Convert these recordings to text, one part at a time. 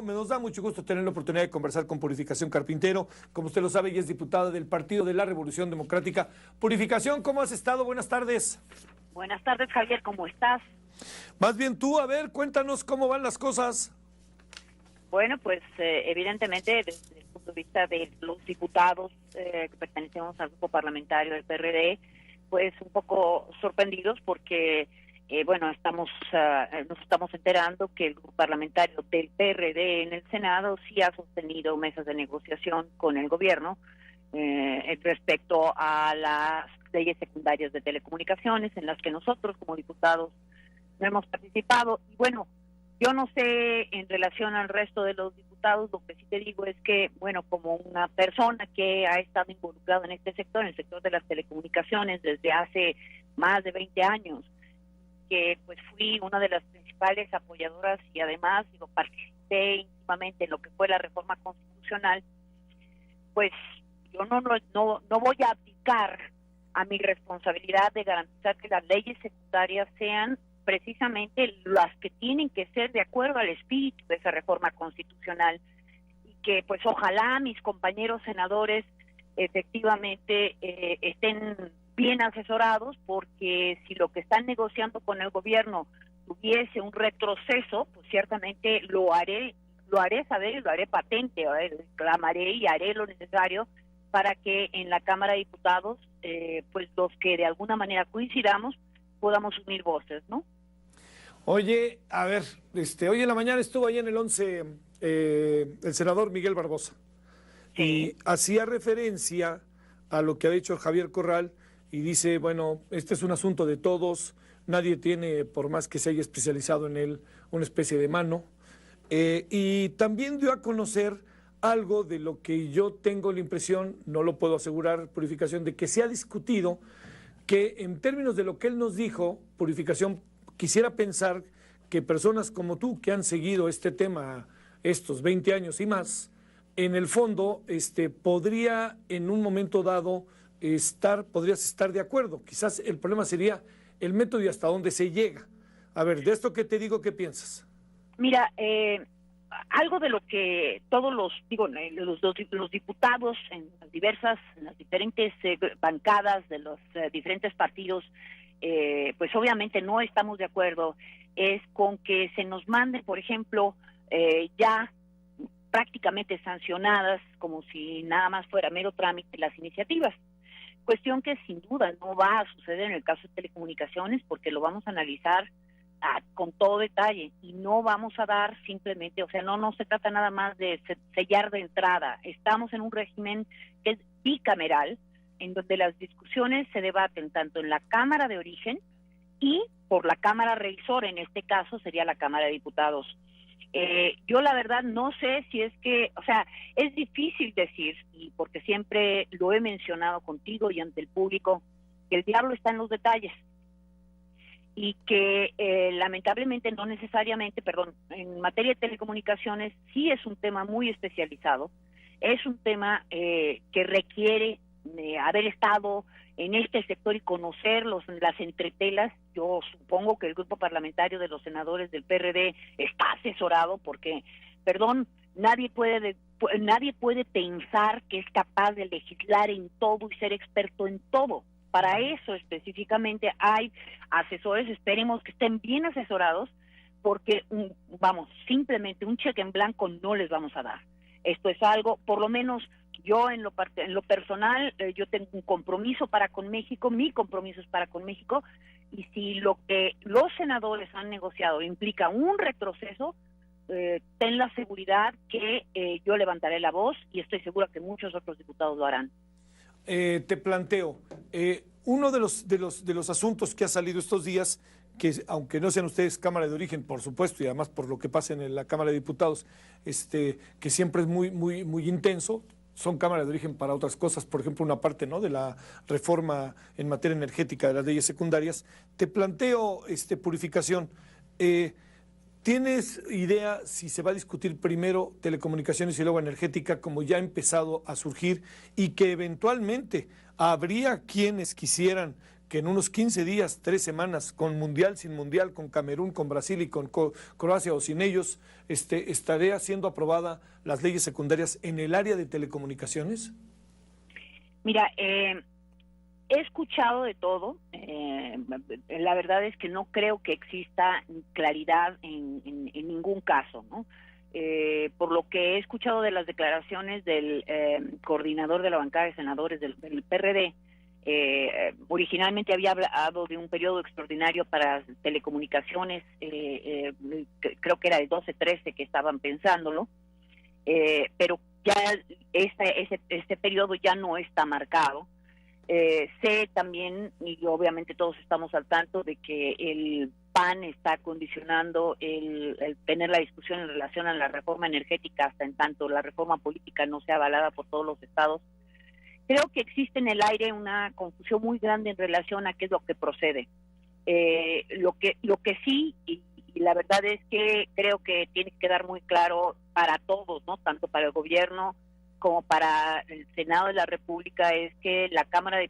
Me nos da mucho gusto tener la oportunidad de conversar con Purificación Carpintero. Como usted lo sabe, ella es diputada del Partido de la Revolución Democrática. Purificación, ¿cómo has estado? Buenas tardes. Buenas tardes, Javier, ¿cómo estás? Más bien tú, a ver, cuéntanos cómo van las cosas. Bueno, pues evidentemente desde el punto de vista de los diputados que pertenecemos al grupo parlamentario del PRD, pues un poco sorprendidos porque, bueno, nos estamos enterando que el grupo parlamentario del PRD en el Senado sí ha sostenido mesas de negociación con el gobierno respecto a las leyes secundarias de telecomunicaciones en las que nosotros como diputados no hemos participado. Y bueno, yo no sé en relación al resto de los diputados, lo que sí te digo es que, bueno, como una persona que ha estado involucrada en este sector, en el sector de las telecomunicaciones desde hace más de 20 años, que pues fui una de las principales apoyadoras y además participé íntimamente en lo que fue la reforma constitucional, pues yo no voy a abdicar a mi responsabilidad de garantizar que las leyes secundarias sean precisamente las que tienen que ser de acuerdo al espíritu de esa reforma constitucional, y que pues ojalá mis compañeros senadores efectivamente estén bien asesorados, porque si lo que están negociando con el gobierno tuviese un retroceso, pues ciertamente lo haré saber y lo haré patente, reclamaré y haré lo necesario para que en la Cámara de Diputados pues los que de alguna manera coincidamos podamos unir voces, ¿no? Oye, a ver, hoy en la mañana estuvo ahí en el 11 el senador Miguel Barbosa. Sí. Y hacía referencia a lo que ha dicho Javier Corral y dice, bueno, este es un asunto de todos, nadie tiene, por más que se haya especializado en él, una especie de mano. Y también dio a conocer algo de lo que yo tengo la impresión, no lo puedo asegurar, Purificación, de que se ha discutido, que en términos de lo que él nos dijo, Purificación, quisiera pensar que personas como tú, que han seguido este tema estos 20 años y más, en el fondo podría en un momento dado podrías estar de acuerdo. Quizás el problema sería el método y hasta dónde se llega. A ver, de esto que te digo, ¿qué piensas? Mira, algo de lo que todos los diputados en las diferentes bancadas de los diferentes partidos, pues obviamente no estamos de acuerdo, es con que se nos manden, por ejemplo, ya prácticamente sancionadas, como si nada más fuera mero trámite, las iniciativas. Cuestión que sin duda no va a suceder en el caso de telecomunicaciones, porque lo vamos a analizar con todo detalle y no vamos a dar simplemente, o sea, no se trata nada más de sellar de entrada. Estamos en un régimen que es bicameral, en donde las discusiones se debaten tanto en la Cámara de Origen y por la Cámara Revisora, en este caso sería la Cámara de Diputados. Yo la verdad no sé si es que, o sea, es difícil decir, y porque siempre lo he mencionado contigo y ante el público, que el diablo está en los detalles y que lamentablemente no necesariamente, en materia de telecomunicaciones sí es un tema muy especializado, es un tema que requiere haber estado en este sector y conocer las entretelas. Yo supongo que el grupo parlamentario de los senadores del PRD está asesorado porque, nadie puede pensar que es capaz de legislar en todo y ser experto en todo. Para eso específicamente hay asesores, esperemos que estén bien asesorados, porque simplemente un cheque en blanco no les vamos a dar. Esto es algo, por lo menos yo en lo personal, yo tengo un compromiso para con México, mi compromiso es para con México, y si lo que los senadores han negociado implica un retroceso, ten la seguridad que yo levantaré la voz y estoy segura que muchos otros diputados lo harán. Te planteo, uno de los asuntos que ha salido estos días, que aunque no sean ustedes Cámara de Origen, por supuesto, y además por lo que pasa en la Cámara de Diputados, que siempre es muy intenso, son Cámara de Origen para otras cosas, por ejemplo, una parte, ¿no?, de la reforma en materia energética de las leyes secundarias. Te planteo, Purificación, ¿tienes idea si se va a discutir primero telecomunicaciones y luego energética, como ya ha empezado a surgir, y que eventualmente habría quienes quisieran que en unos 15 días, 3 semanas, con mundial, sin mundial, con Camerún, con Brasil y con Croacia o sin ellos, estaré siendo aprobada las leyes secundarias en el área de telecomunicaciones? Mira, he escuchado de todo. La verdad es que no creo que exista claridad en ningún caso, ¿no? Por lo que he escuchado de las declaraciones del coordinador de la bancada de senadores del PRD, originalmente había hablado de un periodo extraordinario para telecomunicaciones, creo que era de 12-13 que estaban pensándolo, pero ya este periodo ya no está marcado. Sé también, y obviamente todos estamos al tanto, de que el PAN está condicionando el tener la discusión en relación a la reforma energética hasta en tanto la reforma política no sea avalada por todos los estados. Creo que existe en el aire una confusión muy grande en relación a qué es lo que procede. Lo que sí, y la verdad es que creo que tiene que quedar muy claro para todos, ¿no? Tanto para el gobierno como para el Senado de la República, es que la Cámara de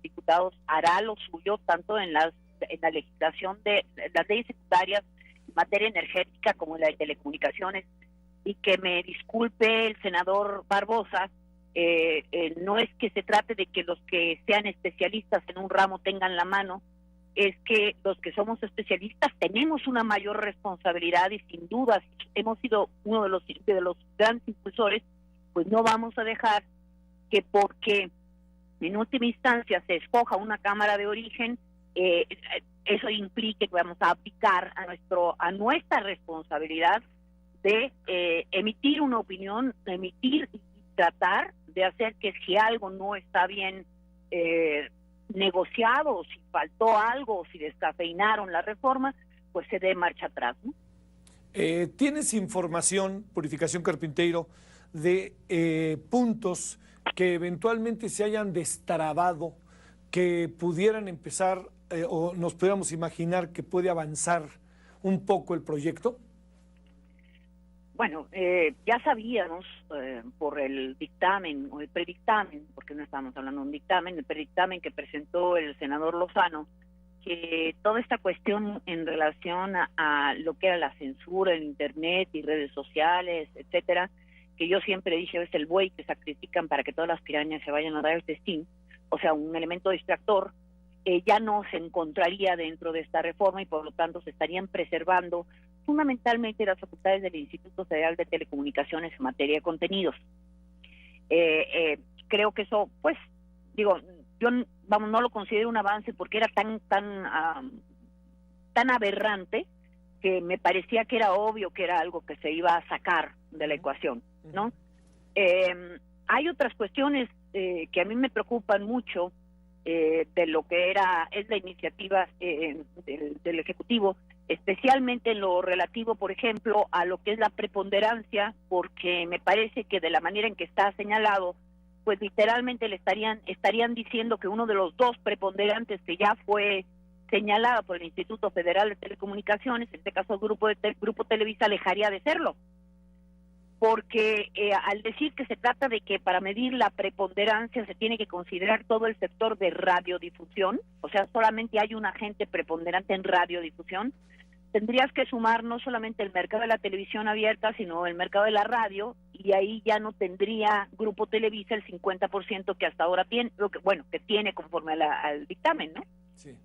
Diputados hará lo suyo tanto en la legislación de las leyes secundarias en materia energética como en la de telecomunicaciones, y que me disculpe el senador Barbosa, no es que se trate de que los que sean especialistas en un ramo tengan la mano, es que los que somos especialistas tenemos una mayor responsabilidad y sin duda hemos sido uno de los grandes impulsores. Pues no vamos a dejar que porque en última instancia se escoja una cámara de origen, eso implique que vamos a aplicar a nuestra responsabilidad de emitir una opinión, emitir y tratar de hacer que si algo no está bien negociado, o si faltó algo, o si descafeinaron la reforma, pues se dé marcha atrás, ¿no? ¿Tienes información, Purificación Carpinteiro, de puntos que eventualmente se hayan destrabado, que pudieran empezar o nos pudiéramos imaginar que puede avanzar un poco el proyecto? Bueno, ya sabíamos por el dictamen o el predictamen, porque no estamos hablando de un dictamen, el predictamen que presentó el senador Lozano, que toda esta cuestión en relación a lo que era la censura en Internet y redes sociales, etcétera, que yo siempre dije es el buey que sacrifican para que todas las pirañas se vayan a dar el festín, o sea, un elemento distractor, ya no se encontraría dentro de esta reforma y por lo tanto se estarían preservando fundamentalmente las facultades del Instituto Federal de Telecomunicaciones en materia de contenidos. Creo que eso, pues, digo, yo no lo considero un avance porque era tan aberrante que me parecía que era obvio que era algo que se iba a sacar de la ecuación, ¿no? Hay otras cuestiones que a mí me preocupan mucho de lo que es la iniciativa del Ejecutivo, especialmente en lo relativo, por ejemplo, a lo que es la preponderancia, porque me parece que de la manera en que está señalado, pues literalmente le estarían diciendo que uno de los dos preponderantes que ya fue señalado por el Instituto Federal de Telecomunicaciones, en este caso Grupo Televisa, dejaría de serlo. Porque al decir que se trata de que para medir la preponderancia se tiene que considerar todo el sector de radiodifusión, o sea, solamente hay un agente preponderante en radiodifusión, tendrías que sumar no solamente el mercado de la televisión abierta, sino el mercado de la radio, y ahí ya no tendría Grupo Televisa el 50% que hasta ahora tiene, que tiene conforme al dictamen, ¿no? Sí.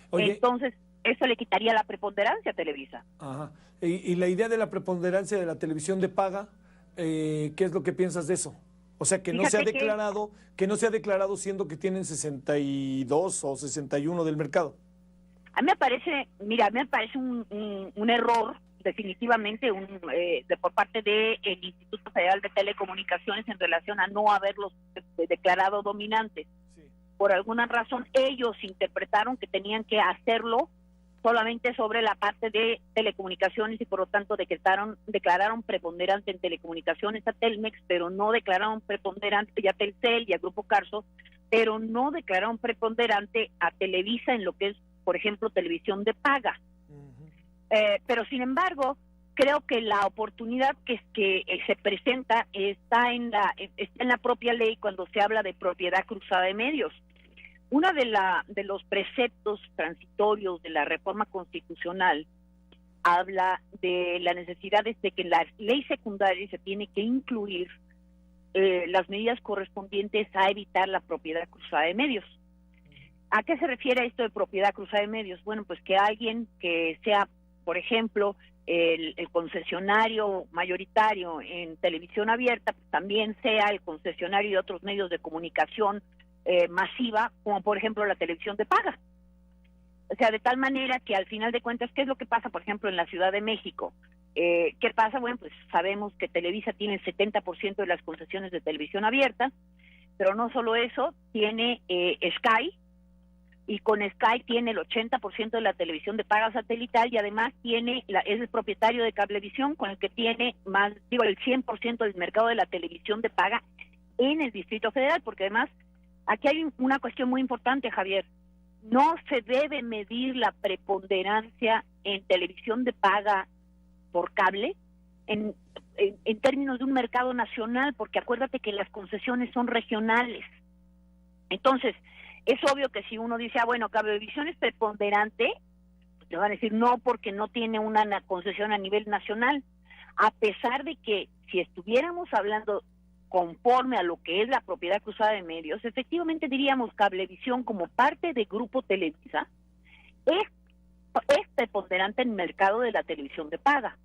Oye, entonces, eso le quitaría la preponderancia a Televisa. Ajá. ¿Y la idea de la preponderancia de la televisión de paga, qué es lo que piensas de eso? O sea, que no se ha declarado siendo que tienen 62 o 61 del mercado. A mí me parece, un error, definitivamente, por parte del Instituto Federal de Telecomunicaciones en relación a no haberlos declarado dominantes. Sí. Por alguna razón, ellos interpretaron que tenían que hacerlo solamente sobre la parte de telecomunicaciones y por lo tanto declararon preponderante en telecomunicaciones a Telmex, pero no declararon preponderante a Telcel y a Grupo Carso, pero no declararon preponderante a Televisa en lo que es, por ejemplo, televisión de paga. Pero sin embargo, creo que la oportunidad que se presenta está en la propia ley cuando se habla de propiedad cruzada de medios. Una de los preceptos transitorios de la reforma constitucional habla de la necesidad de que en la ley secundaria se tiene que incluir las medidas correspondientes a evitar la propiedad cruzada de medios. ¿A qué se refiere esto de propiedad cruzada de medios? Bueno, pues que alguien que sea, por ejemplo, el concesionario mayoritario en televisión abierta, pues también sea el concesionario de otros medios de comunicación masiva, como por ejemplo la televisión de paga. O sea, de tal manera que al final de cuentas, ¿qué es lo que pasa, por ejemplo, en la Ciudad de México? ¿Qué pasa? Bueno, pues sabemos que Televisa tiene el 70% de las concesiones de televisión abierta, pero no solo eso, tiene Sky, y con Sky tiene el 80% de la televisión de paga satelital, y además es el propietario de Cablevisión, con el que tiene el 100% del mercado de la televisión de paga en el Distrito Federal, porque además aquí hay una cuestión muy importante, Javier. No se debe medir la preponderancia en televisión de paga por cable en términos de un mercado nacional, porque acuérdate que las concesiones son regionales. Entonces, es obvio que si uno dice, bueno, Cablevisión es preponderante, pues te van a decir no, porque no tiene una concesión a nivel nacional, a pesar de que si estuviéramos hablando conforme a lo que es la propiedad cruzada de medios, efectivamente diríamos Cablevisión como parte de Grupo Televisa es preponderante en el mercado de la televisión de paga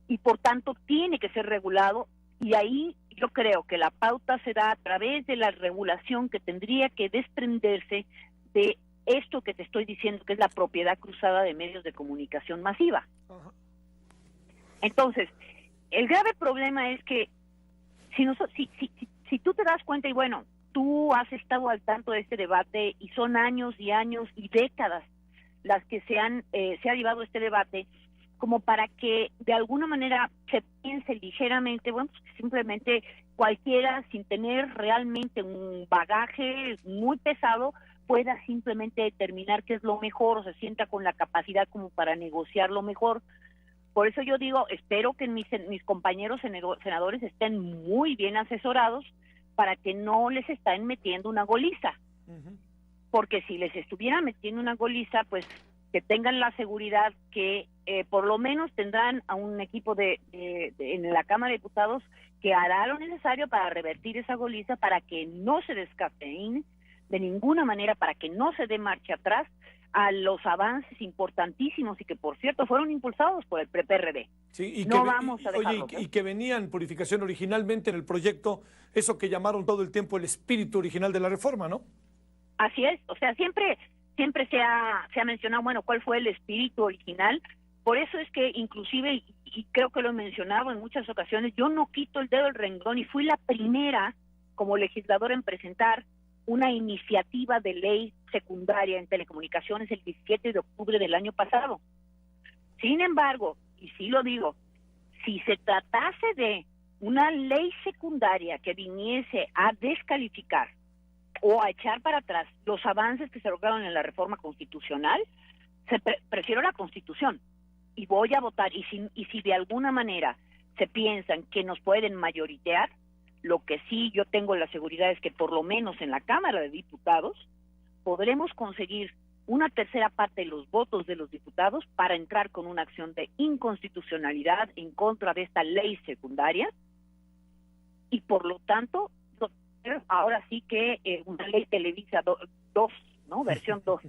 y por tanto tiene que ser regulado, y ahí yo creo que la pauta se da a través de la regulación que tendría que desprenderse de esto que te estoy diciendo, que es la propiedad cruzada de medios de comunicación masiva. Entonces, el grave problema es que si tú te das cuenta, y bueno, tú has estado al tanto de este debate, y son años y años y décadas las que se ha llevado este debate, como para que de alguna manera se piense ligeramente, bueno, pues simplemente cualquiera sin tener realmente un bagaje muy pesado pueda simplemente determinar qué es lo mejor, o se sienta con la capacidad como para negociar lo mejor. Por eso yo digo, espero que mis compañeros senadores estén muy bien asesorados para que no les estén metiendo una goliza. Porque si les estuvieran metiendo una goliza, pues que tengan la seguridad que por lo menos tendrán a un equipo en la Cámara de Diputados que hará lo necesario para revertir esa goliza, para que no se descafeine de ninguna manera, para que no se dé marcha atrás a los avances importantísimos y que, por cierto, fueron impulsados por el PRD. Sí, y no vamos a dejarlo. Oye, y que venía en Purificación originalmente en el proyecto, eso que llamaron todo el tiempo el espíritu original de la reforma, ¿no? Así es, o sea, siempre se ha mencionado, bueno, cuál fue el espíritu original. Por eso es que inclusive, y creo que lo he mencionado en muchas ocasiones, yo no quito el dedo del renglón y fui la primera como legisladora en presentar una iniciativa de ley secundaria en telecomunicaciones el 17 de octubre del año pasado. Sin embargo, y sí lo digo, si se tratase de una ley secundaria que viniese a descalificar o a echar para atrás los avances que se lograron en la reforma constitucional, prefiero la Constitución y voy a votar. Y si de alguna manera se piensan que nos pueden mayoritear, lo que sí yo tengo la seguridad es que por lo menos en la Cámara de Diputados podremos conseguir una tercera parte de los votos de los diputados para entrar con una acción de inconstitucionalidad en contra de esta ley secundaria, y por lo tanto ahora sí que una ley Televisa 2, ¿no? Versión 2.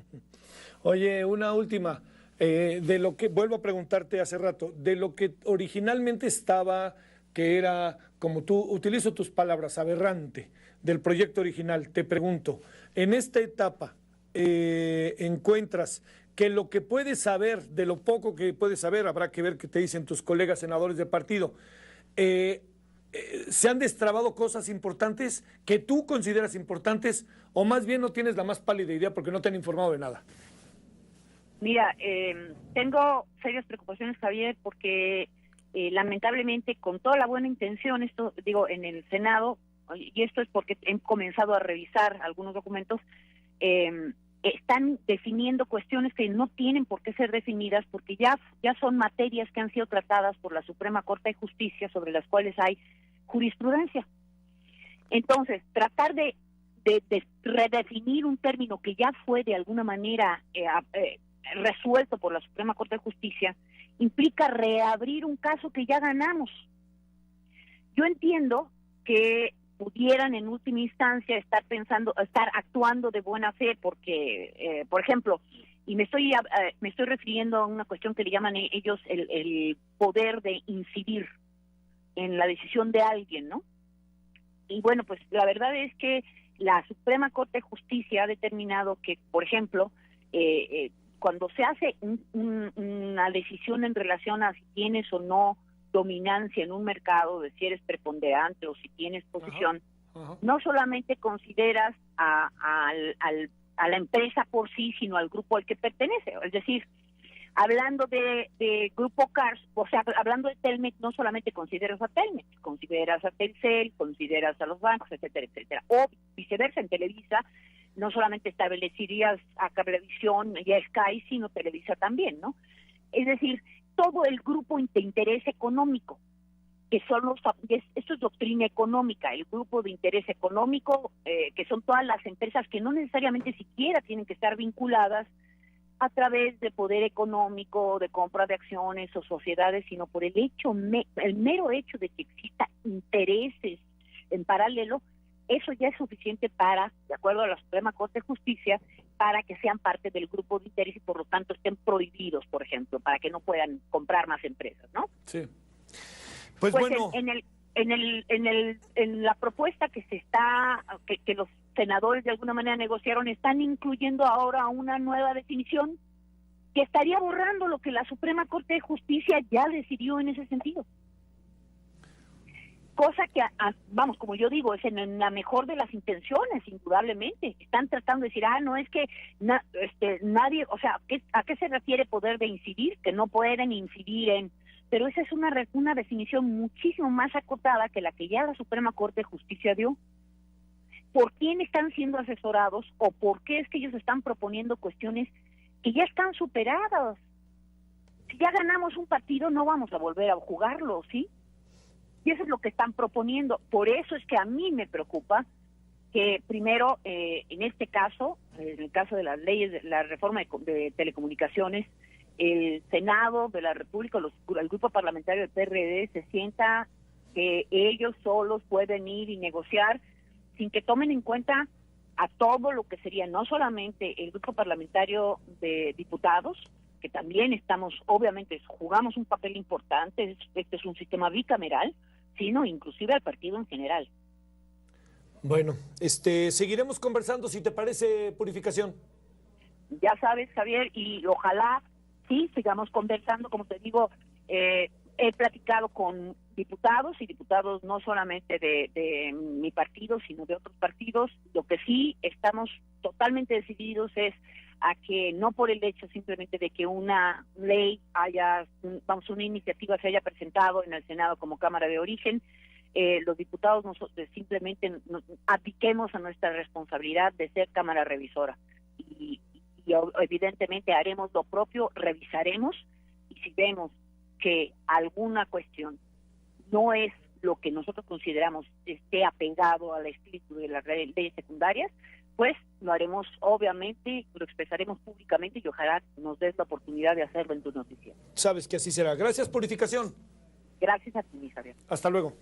Oye, una última, de lo que, vuelvo a preguntarte hace rato, de lo que originalmente estaba, que era, como tú, utilizo tus palabras, aberrante, del proyecto original, te pregunto, en esta etapa, encuentras que lo que puedes saber, de lo poco que puedes saber, habrá que ver qué te dicen tus colegas senadores de partido, ¿se han destrabado cosas importantes que tú consideras importantes, o más bien no tienes la más pálida idea porque no te han informado de nada? Mira, tengo serias preocupaciones, Javier, porque lamentablemente, con toda la buena intención, esto digo, en el Senado, y esto es porque he comenzado a revisar algunos documentos, están definiendo cuestiones que no tienen por qué ser definidas, porque ya son materias que han sido tratadas por la Suprema Corte de Justicia, sobre las cuales hay jurisprudencia. Entonces, tratar de de redefinir un término que ya fue de alguna manera resuelto por la Suprema Corte de Justicia, implica reabrir un caso que ya ganamos. Yo entiendo que pudieran en última instancia estar actuando de buena fe, porque, por ejemplo, y me estoy refiriendo a una cuestión que le llaman ellos el poder de incidir en la decisión de alguien, ¿no? Y bueno, pues la verdad es que la Suprema Corte de Justicia ha determinado que, por ejemplo, cuando se hace una decisión en relación a si tienes o no dominancia en un mercado, de si eres preponderante o si tienes posición, no solamente consideras a la empresa por sí, sino al grupo al que pertenece. Es decir, hablando de Grupo Cars, o sea, hablando de Telmex, no solamente consideras a Telmex, consideras a Telcel, consideras a los bancos, etcétera, etcétera. O viceversa, en Televisa, no solamente establecerías a Cablevisión y a Sky, sino Televisa también, ¿no? Es decir, todo el grupo de interés económico, que son esto es doctrina económica, el grupo de interés económico, que son todas las empresas que no necesariamente siquiera tienen que estar vinculadas a través de poder económico, de compra de acciones o sociedades, sino por el mero hecho de que exista intereses en paralelo. Eso ya es suficiente para, de acuerdo a la Suprema Corte de Justicia, para que sean parte del grupo de interés y por lo tanto estén prohibidos, por ejemplo, para que no puedan comprar más empresas, ¿no? Sí. Pues bueno. En la propuesta que que los senadores de alguna manera negociaron, están incluyendo ahora una nueva definición que estaría borrando lo que la Suprema Corte de Justicia ya decidió en ese sentido. Cosa que, vamos, como yo digo, es en la mejor de las intenciones, indudablemente. Están tratando de decir, no es que nadie, o sea, ¿a qué se refiere poder de incidir? Que no pueden incidir en... Pero esa es una definición muchísimo más acotada que la que ya la Suprema Corte de Justicia dio. ¿Por quién están siendo asesorados o por qué es que ellos están proponiendo cuestiones que ya están superadas? Si ya ganamos un partido, no vamos a volver a jugarlo, ¿sí? Y eso es lo que están proponiendo. Por eso es que a mí me preocupa que primero, en este caso, en el caso de las leyes, de la reforma de telecomunicaciones, el Senado de la República, el grupo parlamentario del PRD se sienta que ellos solos pueden ir y negociar sin que tomen en cuenta a todo lo que sería no solamente el grupo parlamentario de diputados, que también obviamente jugamos un papel importante, este es un sistema bicameral, sino inclusive al partido en general. Bueno, seguiremos conversando, si te parece, Purificación. Ya sabes, Javier, y ojalá sí sigamos conversando. Como te digo, he platicado con diputados y diputados no solamente de mi partido, sino de otros partidos. Lo que sí estamos totalmente decididos es a que no por el hecho simplemente de que una ley una iniciativa se haya presentado en el Senado como Cámara de Origen, los diputados simplemente abdiquemos a nuestra responsabilidad de ser Cámara Revisora. Y evidentemente haremos lo propio, revisaremos, y si vemos que alguna cuestión no es lo que nosotros consideramos esté apegado al espíritu de las leyes secundarias, pues lo haremos, obviamente, lo expresaremos públicamente y ojalá nos des la oportunidad de hacerlo en tu noticiero. Sabes que así será. Gracias, Purificación. Gracias a ti, Javier. Hasta luego.